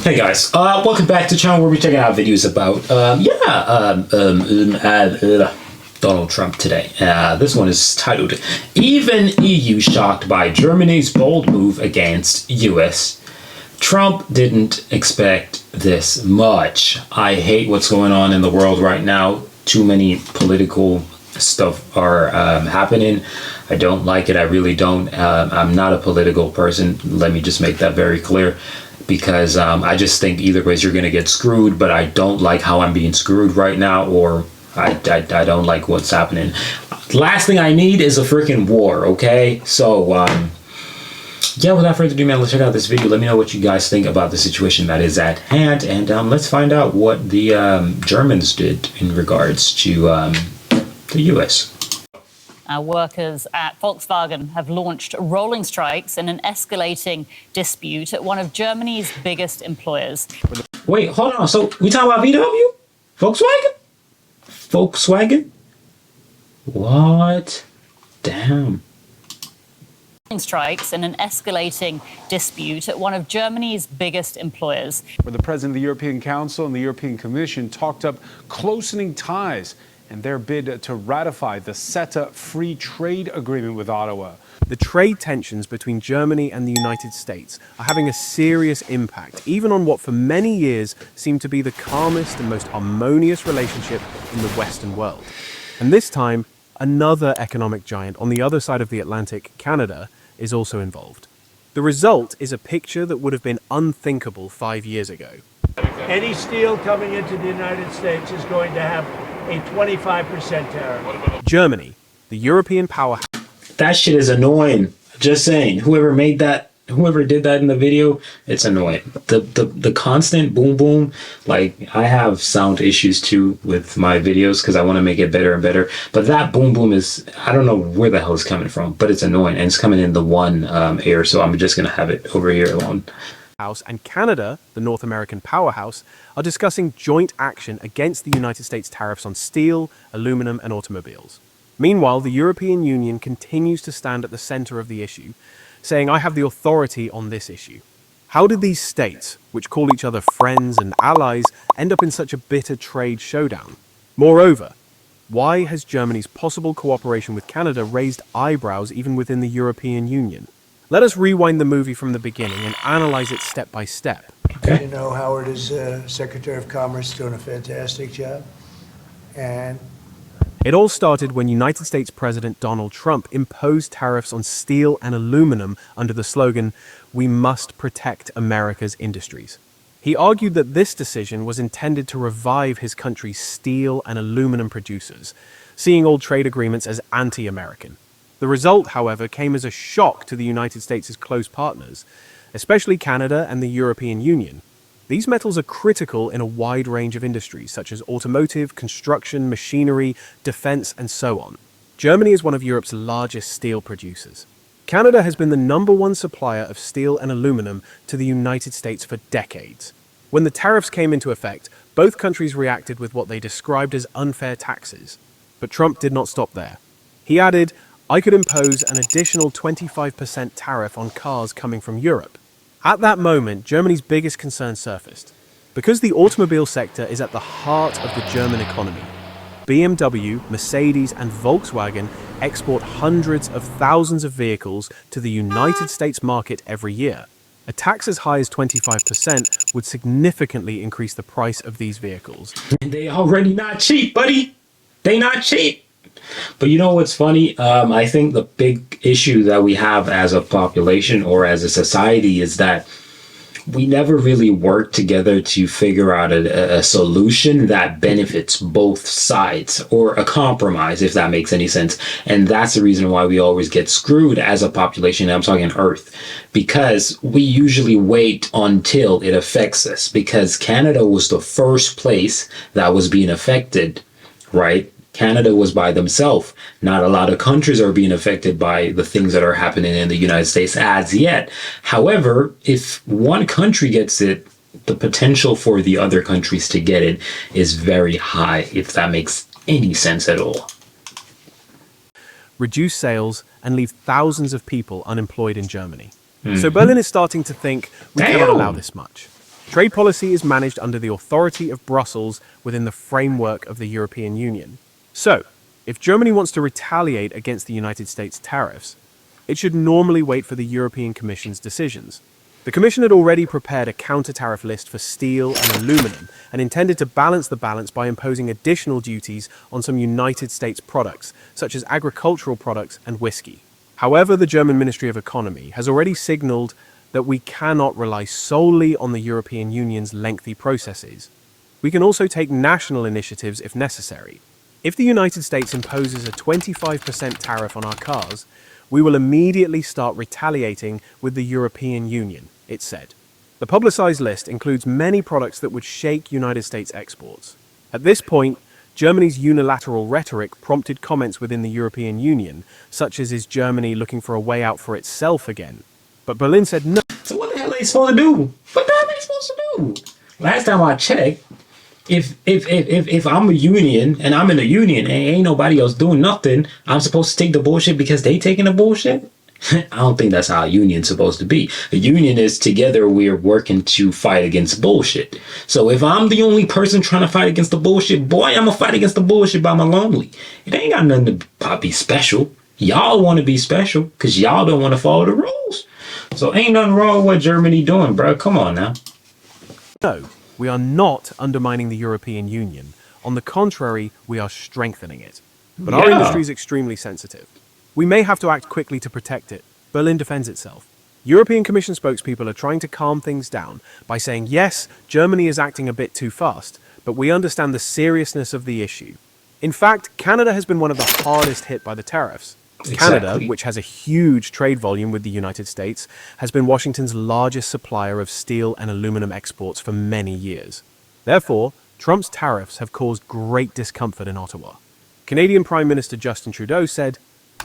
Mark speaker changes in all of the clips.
Speaker 1: Hey guys, welcome back to the channel where we're checking out videos about, Donald Trump today. This one is titled, Even EU Shocked by Germany's Bold Move Against US. Trump didn't expect this much. I hate what's going on in the world right now. Too many political stuff are happening. I don't like it. I really don't. I'm not a political person. Let me just make that very clear. Because I just think either ways you're going to get screwed, but I don't like how I'm being screwed right now, or I don't like what's happening. Last thing I need is a freaking war, okay? So, yeah, without further ado, man, let's check out this video. Let me know what you guys think about the situation that is at hand, and let's find out what the Germans did in regards to the US.
Speaker 2: Workers at Volkswagen have launched rolling strikes in an escalating dispute at one of Germany's biggest employers.
Speaker 1: Wait, hold on. So we talking about VW? Volkswagen? Volkswagen? What? Damn.
Speaker 2: Strikes in an escalating dispute at one of Germany's biggest employers.
Speaker 3: Where the President of the European Council and the European Commission talked up closening ties and their bid to ratify the CETA free trade agreement with Ottawa.
Speaker 4: The trade tensions between Germany and the United States are having a serious impact, even on what for many years seemed to be the calmest and most harmonious relationship in the Western world. And this time, another economic giant on the other side of the Atlantic, Canada, is also involved. The result is a picture that would have been unthinkable 5 years ago.
Speaker 5: Any steel coming into the United States is going to have a 25% tariff.
Speaker 4: Germany, the European powerhouse.
Speaker 1: That shit is annoying. Just saying. Whoever made that, whoever did that in the video, it's annoying. The constant boom boom, like I have sound issues too with my videos because I want to make it better and better. But that boom boom is, I don't know where the hell it's coming from, but it's annoying and it's coming in the one ear, so I'm just gonna have it over here alone.
Speaker 4: House and Canada, the North American powerhouse, are discussing joint action against the United States tariffs on steel, aluminum, and automobiles. Meanwhile, the European Union continues to stand at the center of the issue, saying, I have the authority on this issue. How did these states, which call each other friends and allies, end up in such a bitter trade showdown? Moreover, why has Germany's possible cooperation with Canada raised eyebrows even within the European Union? Let us rewind the movie from the beginning and analyze it step by step.
Speaker 5: Okay. You know, Howard is Secretary of Commerce, doing a fantastic job. And
Speaker 4: it all started when United States President Donald Trump imposed tariffs on steel and aluminum under the slogan, "We must protect America's industries." He argued that this decision was intended to revive his country's steel and aluminum producers, seeing all trade agreements as anti-American. The result, however, came as a shock to the United States' close partners, especially Canada and the European Union. These metals are critical in a wide range of industries, such as automotive, construction, machinery, defense, and so on. Germany is one of Europe's largest steel producers. Canada has been the #1 supplier of steel and aluminum to the United States for decades. When the tariffs came into effect, both countries reacted with what they described as unfair taxes. But Trump did not stop there. He added, I could impose an additional 25% tariff on cars coming from Europe. At that moment, Germany's biggest concern surfaced. Because the automobile sector is at the heart of the German economy, BMW, Mercedes, and Volkswagen export hundreds of thousands of vehicles to the United States market every year. A tax as high as 25% would significantly increase the price of these vehicles.
Speaker 1: And they already not cheap, buddy. They not cheap. But you know what's funny? I think the big issue that we have as a population or as a society is that we never really work together to figure out a solution that benefits both sides, or a compromise, if that makes any sense. And that's the reason why we always get screwed as a population. I'm talking Earth, because we usually wait until it affects us, because Canada was the first place that was being affected, right? Canada was by themselves. Not a lot of countries are being affected by the things that are happening in the United States as yet. However, if one country gets it, the potential for the other countries to get it is very high, if that makes any sense at all.
Speaker 4: Reduce sales and leave thousands of people unemployed in Germany. So Berlin is starting to think we cannot allow this much. Trade policy is managed under the authority of Brussels within the framework of the European Union. So, if Germany wants to retaliate against the United States tariffs, it should normally wait for the European Commission's decisions. The Commission had already prepared a counter-tariff list for steel and aluminum and intended to balance the balance by imposing additional duties on some United States products, such as agricultural products and whiskey. However, the German Ministry of Economy has already signaled that we cannot rely solely on the European Union's lengthy processes. We can also take national initiatives if necessary. If the United States imposes a 25% tariff on our cars, we will immediately start retaliating with the European Union, it said. The publicized list includes many products that would shake United States exports. At this point, Germany's unilateral rhetoric prompted comments within the European Union, such as is Germany looking for a way out for itself again? But Berlin said no.
Speaker 1: So what the hell are they supposed to do? What the hell are they supposed to do? Last time I checked, if I'm a union and I'm in a union and ain't nobody else doing nothing, I'm supposed to take the bullshit because they taking the bullshit? I don't think that's how a union's supposed to be. A union is together we're working to fight against bullshit. So if I'm the only person trying to fight against the bullshit, boy, I'm gonna fight against the bullshit by my lonely. It ain't got nothing to be special. Y'all want to be special because y'all don't want to follow the rules. So ain't nothing wrong with what Germany doing, bro. Come on now.
Speaker 4: No, we are not undermining the European Union. On the contrary, we are strengthening it. But our industry is extremely sensitive. We may have to act quickly to protect it. Berlin defends itself. European Commission spokespeople are trying to calm things down by saying, yes, Germany is acting a bit too fast, but we understand the seriousness of the issue. In fact, Canada has been one of the hardest hit by the tariffs. Canada, which has a huge trade volume with the United States, has been Washington's largest supplier of steel and aluminum exports for many years. Therefore, Trump's tariffs have caused great discomfort in Ottawa. Canadian Prime Minister Justin Trudeau said,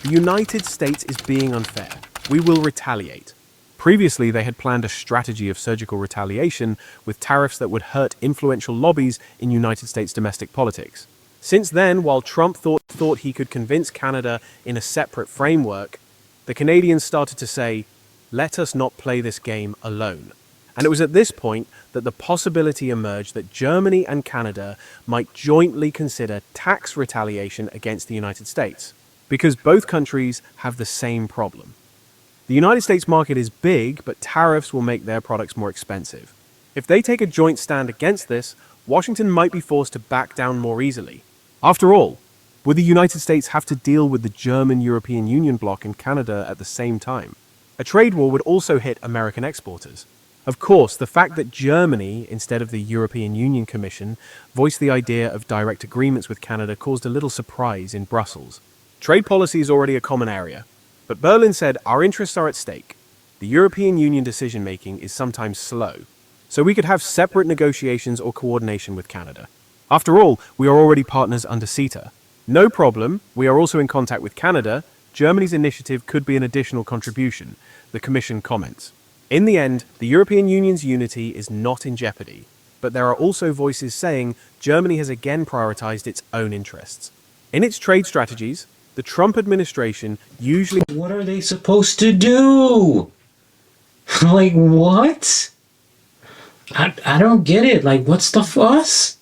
Speaker 4: "The United States is being unfair. We will retaliate." Previously, they had planned a strategy of surgical retaliation with tariffs that would hurt influential lobbies in United States domestic politics. Since then, while Trump thought he could convince Canada in a separate framework, the Canadians started to say, let us not play this game alone. And it was at this point that the possibility emerged that Germany and Canada might jointly consider tax retaliation against the United States, because both countries have the same problem. The United States market is big, but tariffs will make their products more expensive. If they take a joint stand against this, Washington might be forced to back down more easily. After all, would the United States have to deal with the German European Union bloc and Canada at the same time? A trade war would also hit American exporters. Of course, the fact that Germany, instead of the European Union Commission, voiced the idea of direct agreements with Canada caused a little surprise in Brussels. Trade policy is already a common area, but Berlin said our interests are at stake. The European Union decision-making is sometimes slow, so we could have separate negotiations or coordination with Canada. After all, we are already partners under CETA. No problem, we are also in contact with Canada. Germany's initiative could be an additional contribution, the Commission comments. In the end, the European Union's unity is not in jeopardy, but there are also voices saying Germany has again prioritized its own interests. In its trade strategies, the Trump administration usually...
Speaker 1: What are they supposed to do? Like, what? I don't get it. Like, what's the fuss?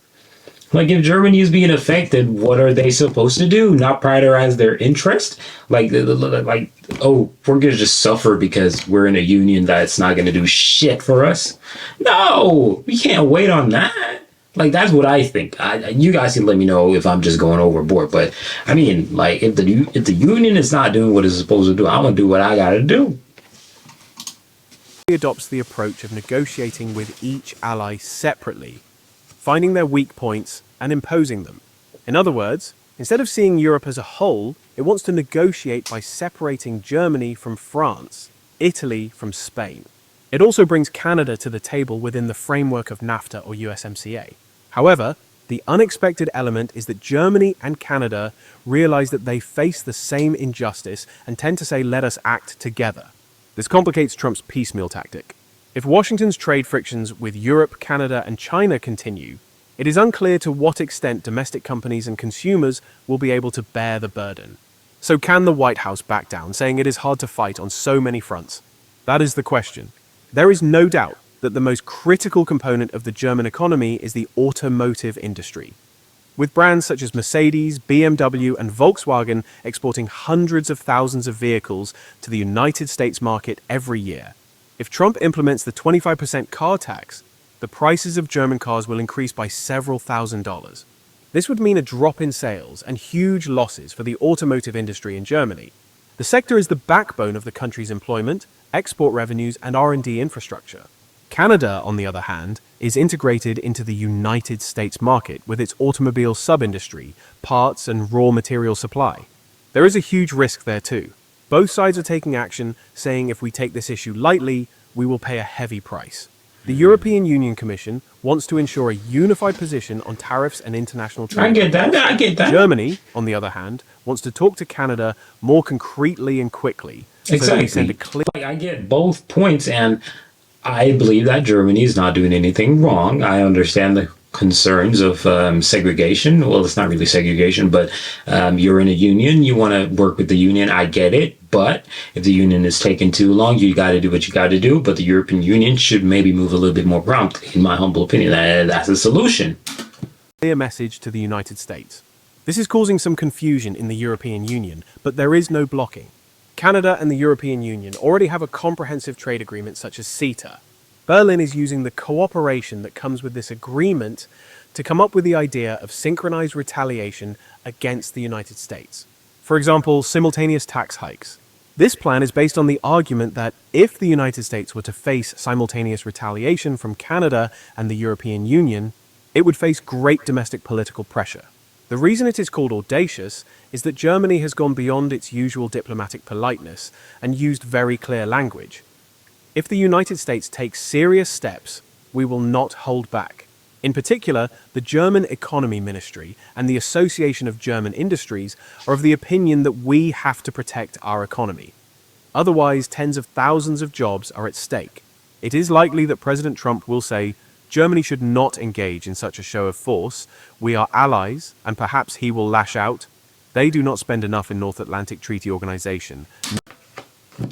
Speaker 1: Like, if Germany is being affected, what are they supposed to do? Not prioritize their interest? Like, oh, we're going to just suffer because we're in a union that's not going to do shit for us? No, we can't wait on that. Like, that's what I think. You guys can let me know if I'm just going overboard. But, I mean, like, if the union is not doing what it's supposed to do, I'm going to do what I got to do.
Speaker 4: Adopts the approach of negotiating with each ally separately, finding their weak points and imposing them. In other words, instead of seeing Europe as a whole, it wants to negotiate by separating Germany from France, Italy from Spain. It also brings Canada to the table within the framework of NAFTA or USMCA. However, the unexpected element is that Germany and Canada realize that they face the same injustice and tend to say, let us act together. This complicates Trump's piecemeal tactic. If Washington's trade frictions with Europe, Canada, and China continue, it is unclear to what extent domestic companies and consumers will be able to bear the burden. So can the White House back down, saying it is hard to fight on so many fronts? That is the question. There is no doubt that the most critical component of the German economy is the automotive industry, with brands such as Mercedes, BMW, and Volkswagen exporting hundreds of thousands of vehicles to the United States market every year. If Trump implements the 25% car tax, the prices of German cars will increase by several $1,000s. This would mean a drop in sales and huge losses for the automotive industry in Germany. The sector is the backbone of the country's employment, export revenues, and R&D infrastructure. Canada, on the other hand, is integrated into the United States market with its automobile sub-industry, parts, and raw material supply. There is a huge risk there too. Both sides are taking action, saying if we take this issue lightly, we will pay a heavy price. The European Union Commission wants to ensure a unified position on tariffs and international trade.
Speaker 1: I get that.
Speaker 4: Germany, on the other hand, wants to talk to Canada more concretely and quickly. So that we send a clear...
Speaker 1: I get both points, and I believe that Germany is not doing anything wrong. I understand the concerns of segregation. Well, it's not really segregation, but you're in a union. You want to work with the union. I get it. But if the union is taking too long, you got to do what you got to do. But the European Union should maybe move a little bit more promptly, in my humble opinion. That's a solution.
Speaker 4: Clear message to the United States. This is causing some confusion in the European Union, but there is no blocking. Canada and the European Union already have a comprehensive trade agreement such as CETA. Berlin is using the cooperation that comes with this agreement to come up with the idea of synchronized retaliation against the United States. For example, simultaneous tax hikes. This plan is based on the argument that if the United States were to face simultaneous retaliation from Canada and the European Union, it would face great domestic political pressure. The reason it is called audacious is that Germany has gone beyond its usual diplomatic politeness and used very clear language. If the United States takes serious steps, we will not hold back. In particular, the German Economy Ministry and the Association of German Industries are of the opinion that we have to protect our economy. Otherwise, tens of thousands of jobs are at stake. It is likely that President Trump will say, Germany should not engage in such a show of force. We are allies, and perhaps he will lash out. They do not spend enough in North Atlantic Treaty Organization.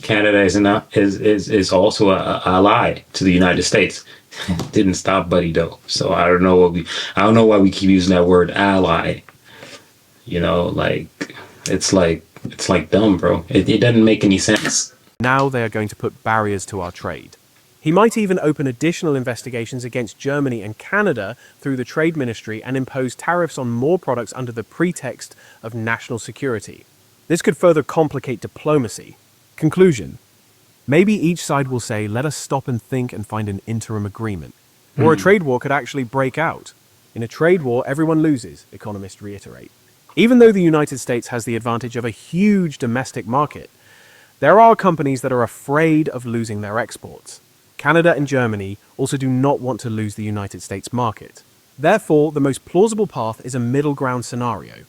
Speaker 1: Canada is also an ally to the United States. Didn't stop Buddy though. So I don't know why we keep using that word ally. You know, it's like dumb, bro. It doesn't make any sense.
Speaker 4: Now they are going to put barriers to our trade. He might even open additional investigations against Germany and Canada through the Trade Ministry and impose tariffs on more products under the pretext of national security. This could further complicate diplomacy. Conclusion. Maybe each side will say, let us stop and think and find an interim agreement. Or a trade war could actually break out. In a trade war, everyone loses, economists reiterate. Even though the United States has the advantage of a huge domestic market, there are companies that are afraid of losing their exports. Canada and Germany also do not want to lose the United States market. Therefore, the most plausible path is a middle ground scenario.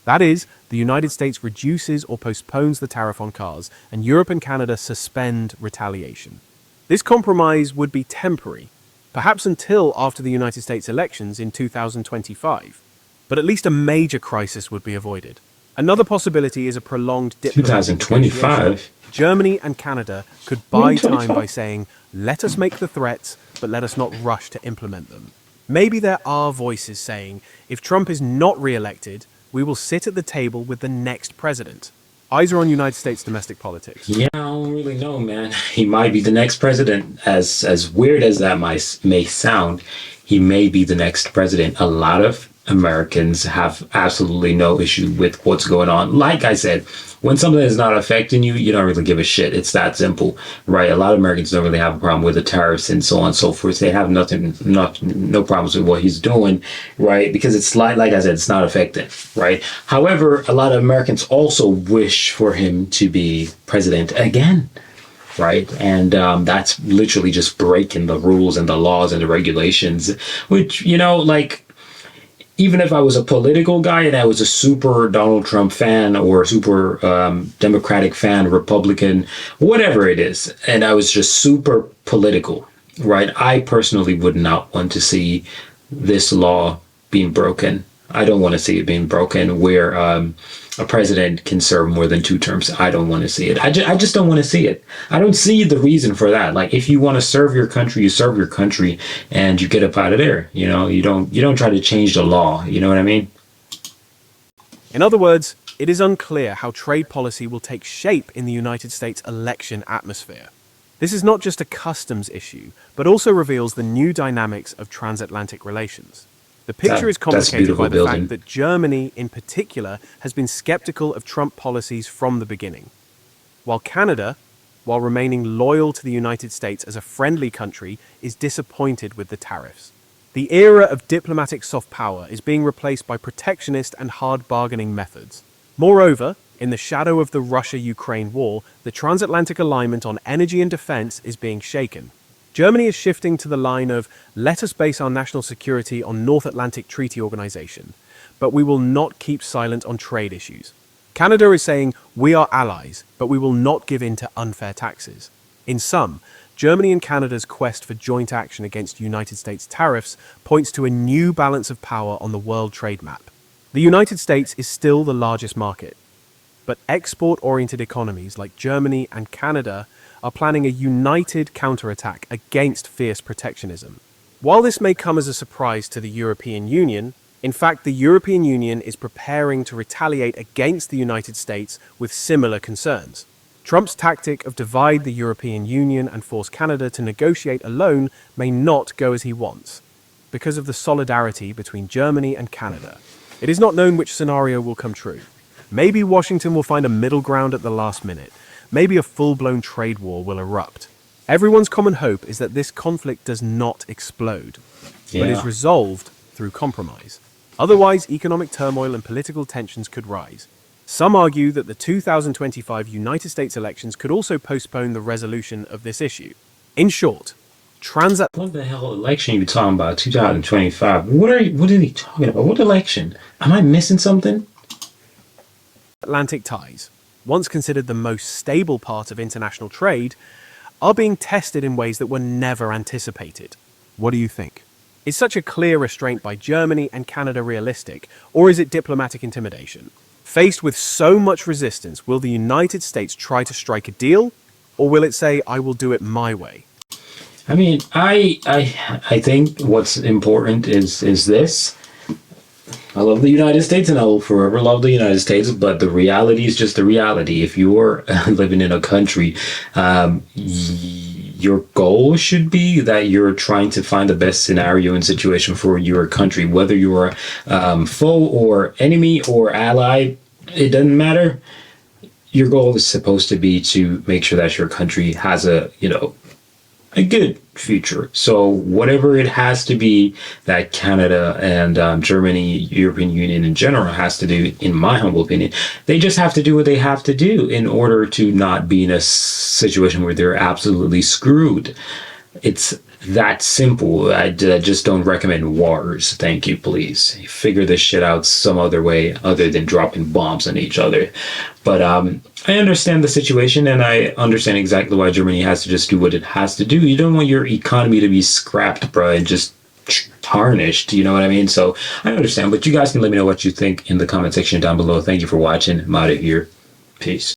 Speaker 4: That is, the United States reduces or postpones the tariff on cars, and Europe and Canada suspend retaliation. This compromise would be temporary, perhaps until after the United States elections in 2025. But at least a major crisis would be avoided. Another possibility is a prolonged diplomatic
Speaker 1: 2025?
Speaker 4: Germany and Canada could buy time by saying, let us make the threats, but let us not rush to implement them. Maybe there are voices saying, if Trump is not re-elected, we will sit at the table with the next president. Eyes are on United States domestic politics.
Speaker 1: Yeah, I don't really know, man. He might be the next president. As weird as that may sound, he may be the next president. A lot of Americans have absolutely no issue with what's going on. Like I said, when something is not affecting you, you don't really give a shit. It's that simple, right? A lot of Americans don't really have a problem with the tariffs and so on and so forth. They have no problems with what he's doing, right? Because it's like I said, it's not affecting, right? However, a lot of Americans also wish for him to be president again, right? And that's literally just breaking the rules and the laws and the regulations, which, even if I was a political guy and I was a super Donald Trump fan or super Democratic fan, Republican, whatever it is, and I was just super political, right? I personally would not want to see this law being broken, I don't want to see it being broken where a president can serve more than 2 terms. I don't want to see it. I just don't want to see it. I don't see the reason for that. Like, if you want to serve your country, you serve your country and you get up out of there. You know, you don't try to change the law. You know what I mean?
Speaker 4: In other words, it is unclear how trade policy will take shape in the United States election atmosphere. This is not just a customs issue, but also reveals the new dynamics of transatlantic relations. The picture is complicated by the fact that Germany, in particular, has been skeptical of Trump policies from the beginning. While Canada, while remaining loyal to the United States as a friendly country, is disappointed with the tariffs. The era of diplomatic soft power is being replaced by protectionist and hard bargaining methods. Moreover, in the shadow of the Russia-Ukraine war, the transatlantic alignment on energy and defense is being shaken. Germany is shifting to the line of, let us base our national security on North Atlantic Treaty Organization, but we will not keep silent on trade issues. Canada is saying, we are allies, but we will not give in to unfair taxes. In sum, Germany and Canada's quest for joint action against United States tariffs points to a new balance of power on the world trade map. The United States is still the largest market, but export-oriented economies like Germany and Canada are planning a united counterattack against fierce protectionism. While this may come as a surprise to the European Union, in fact, the European Union is preparing to retaliate against the United States with similar concerns. Trump's tactic of divide the European Union and force Canada to negotiate alone may not go as he wants, because of the solidarity between Germany and Canada. It is not known which scenario will come true. Maybe Washington will find a middle ground at the last minute. Maybe a full-blown trade war will erupt. Everyone's common hope is that this conflict does not explode, but is resolved through compromise. Otherwise, economic turmoil and political tensions could rise. Some argue that the 2025 United States elections could also postpone the resolution of this issue. In short,
Speaker 1: What the hell election are you talking about? 2025? What are they talking about? What election? Am I missing something?
Speaker 4: Atlantic ties, once considered the most stable part of international trade, are being tested in ways that were never anticipated. What do you think? Is such a clear restraint by Germany and Canada realistic, or is it diplomatic intimidation? Faced with so much resistance, will the United States try to strike a deal, or will it say, I will do it my way?
Speaker 1: I mean, I think what's important is this. I love the United States and I will forever love the United States, but the reality is just the reality. If you're living in a country, your goal should be that you're trying to find the best scenario and situation for your country, whether you're foe or enemy or ally, it doesn't matter. Your goal is supposed to be to make sure that your country has a good future. So whatever it has to be that Canada and Germany, European Union in general has to do, in my humble opinion, they just have to do what they have to do in order to not be in a situation where they're absolutely screwed. It's that simple. I just don't recommend wars. Thank you, please. Figure this shit out some other way other than dropping bombs on each other. But I understand the situation and I understand exactly why Germany has to just do what it has to do. You don't want your economy to be scrapped, bro, and just tarnished. You know what I mean? So I understand, but you guys can let me know what you think in the comment section down below. Thank you for watching. I'm out of here. Peace.